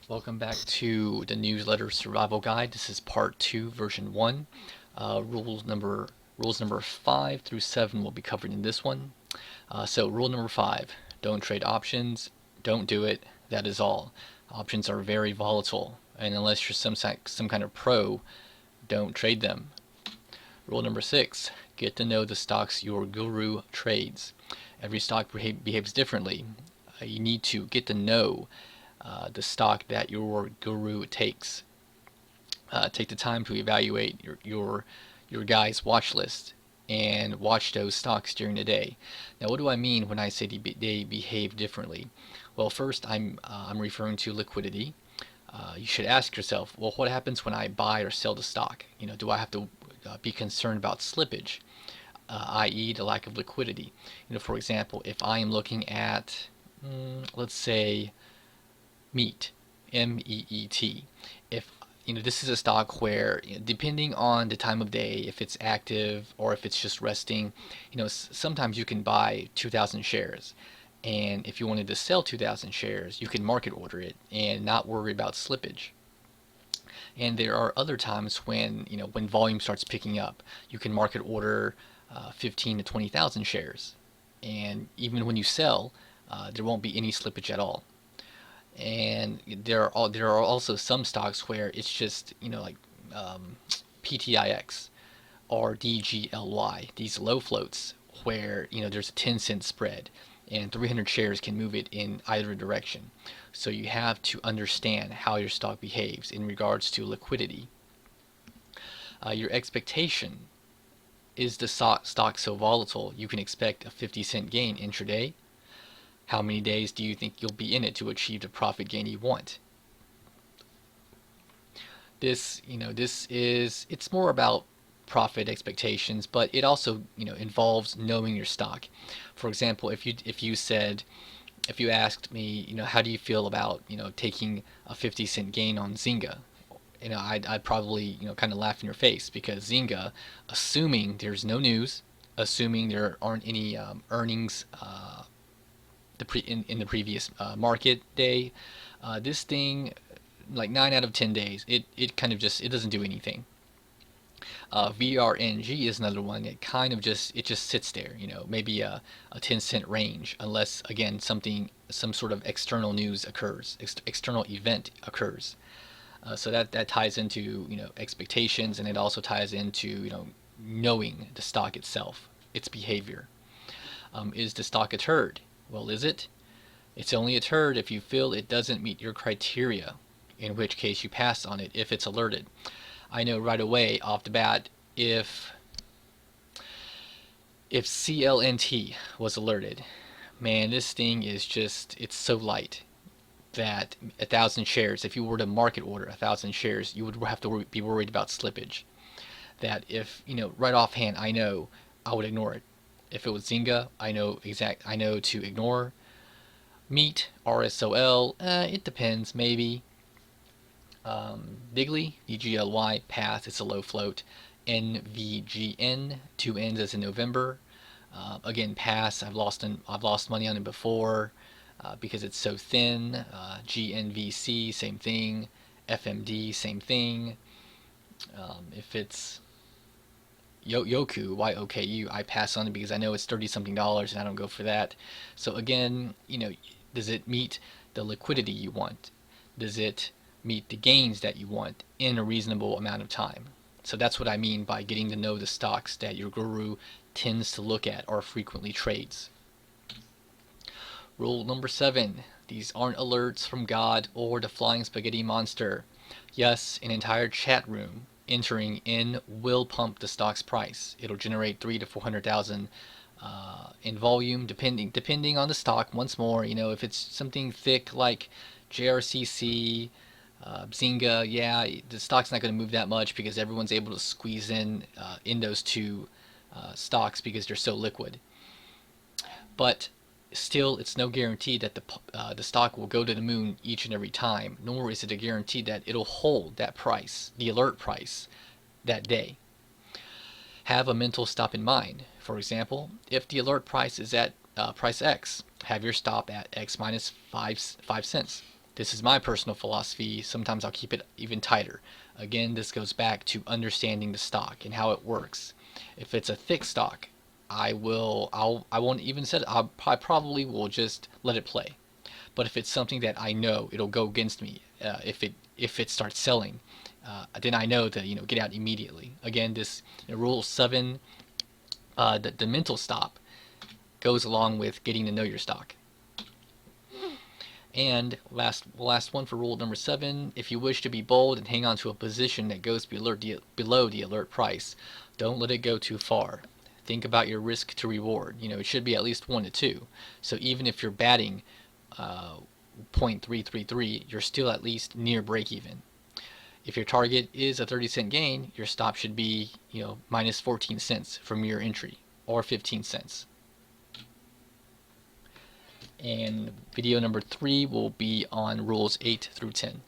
Welcome back to the newsletter survival guide. This is part 2, version 1. Uh, rules number rules number 5 through 7 will be covered in this one. So rule number 5: don't trade options. Don't do it. That is all. Options are very volatile, and unless you're some kind of pro, don't trade them. Rule number 6: get to know the stocks your guru trades. Every stock behaves differently. You need to get to know the stock that your guru takes. Take the time to evaluate your guy's watch list and watch those stocks during the day. Now, what do I mean when I say they behave differently? Well, first, I'm referring to liquidity. You should ask yourself, well, what happens when I buy or sell the stock? Do I have to be concerned about slippage, i.e., the lack of liquidity? For example, if I am looking at, let's say, Meet, MEET. If this is a stock where, depending on the time of day, if it's active or if it's just resting, sometimes you can buy 2,000 shares, and if you wanted to sell 2,000 shares, you can market order it and not worry about slippage. And there are other times when volume starts picking up, you can market order 15 to 20,000 shares, and even when you sell, there won't be any slippage at all. And there are also some stocks where it's just like PTIX or DGLY, these low floats where there's a 10-cent spread and 300 shares can move it in either direction. So you have to understand how your stock behaves in regards to liquidity. Your expectation: is the stock so volatile you can expect a 50-cent gain intraday? How many days do you think you'll be in it to achieve the profit gain you want? It's more about profit expectations, but it also, involves knowing your stock. For example, if you asked me, how do you feel about, taking a 50-cent gain on Zynga? I'd probably, kind of laugh in your face, because Zynga, assuming there's no news, assuming there aren't any earnings in the previous market day, this thing, like 9 out of 10 days, it kind of just it doesn't do anything. VRNG is another one that kind of just sits there, maybe a 10-cent range, unless again some sort of external news occurs, external event occurs. So that ties into expectations, and it also ties into knowing the stock itself, its behavior. Is the stock a turd? Well, is it? It's only a turd if you feel it doesn't meet your criteria, in which case you pass on it if it's alerted. I know right away off the bat, if CLNT was alerted, man, this thing is it's so light that 1,000 shares, if you were to market order 1,000 shares, you would have to be worried about slippage. That if, right offhand, I know I would ignore it. If it was Zynga, I know to ignore. Meet, RSOL, it depends, maybe. Bigly, VGLY, pass, it's a low float. NVGN, two N's as in November. Again, pass. I've lost money on it before because it's so thin. GNVC, same thing. FMD, same thing. If it's Yoku, YOKU, I pass on it because I know it's 30 something dollars and I don't go for that. So again, does it meet the liquidity you want? Does it meet the gains that you want in a reasonable amount of time? So that's what I mean by getting to know the stocks that your guru tends to look at or frequently trades. Rule number 7: these aren't alerts from God or the flying spaghetti monster. Yes, an entire chat room entering in will pump the stock's price. It'll generate 300,000 to 400,000 in volume, depending on the stock. Once more, if it's something thick like JRCC, Zynga, yeah, the stock's not going to move that much because everyone's able to squeeze in those two stocks because they're so liquid. But still, it's no guarantee that the stock will go to the moon each and every time, nor is it a guarantee that it'll hold that price, the alert price, that day. Have a mental stop in mind. For example, if the alert price is at price X, have your stop at X minus 5 cents. This is my personal philosophy. Sometimes I'll keep it even tighter. Again, this goes back to understanding the stock and how it works. If it's a thick stock, I won't even set it. I probably will just let it play. But if it's something that I know it'll go against me, if it starts selling, then I know to get out immediately. Again, this rule 7, the mental stop goes along with getting to know your stock. And last one for rule number 7, if you wish to be bold and hang on to a position that goes below the alert price, don't let it go too far. Think about your risk to reward. It should be at least 1 to 2. So even if you're batting 0.333, you're still at least near break even. If your target is a 30-cent gain, your stop should be minus 14 cents from your entry, or 15 cents. And video number 3 will be on rules 8 through 10.